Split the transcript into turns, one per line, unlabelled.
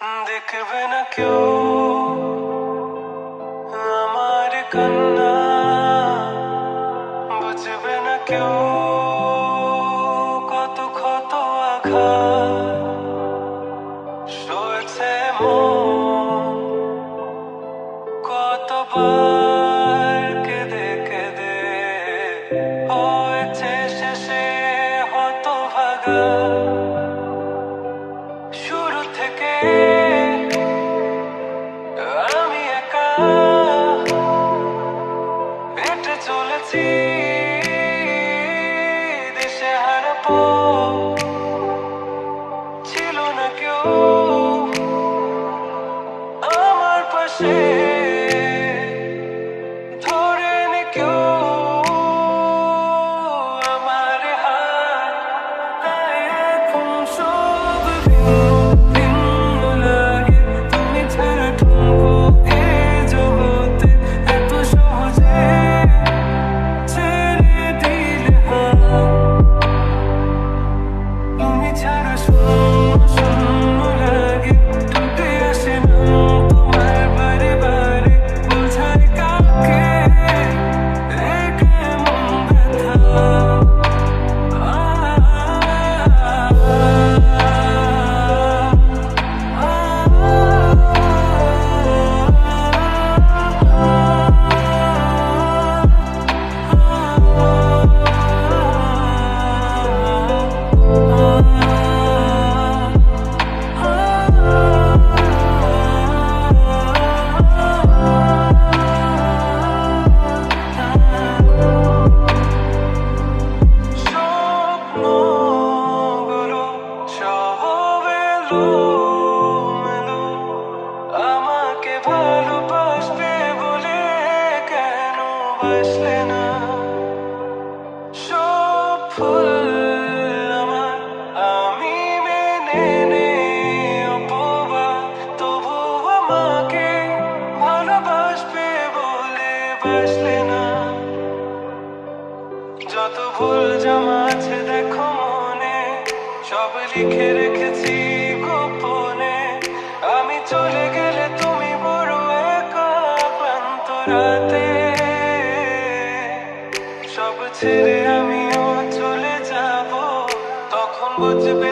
দেখবে না কেউ আমার কান্না, বুঝবে না কেউ কত ক্ষত আঘাত সয়েছে মন, কতবার কেঁদে কেঁদে হয়েছে শেষে হতভাগা। শুরু থেকে আমি একা হেঁটে চলেছি দেশে হারা পথ, ছিল না কেউ আমার পাশে ধরে নি কেউ আমার হাত। এখন সব ভিন্ন ভিন্ন লাগে, তুমি ছাড়া ঠুনকো এ জগতে এত সহজে ছেড়ে দিলে হাত। তুমি ছাড়া শূন্য শূন্য লাগে, টুটে আসে না তোমার বারে বারে, বোঝায় কাকে এ কেমন ব্যথা। স্বপ্নগুলো সব এলোমেলো, আমাকে ভালোবাসবে বলে কেন বাসলে না? সব ভুল আমার, আমি মেনে নেই অপবাদ, তবু আমাকে ভালোবাসবে বলে বাসলে না। যত ভুল জমা আছে দেখো মনে, সব লিখে রেখেছি গোপনে। আমি চলে গেলে তুমি বড় একা ক্লান্ত রাতে, সব ছেড়ে আমিও চলে যাব, তখন বুঝবে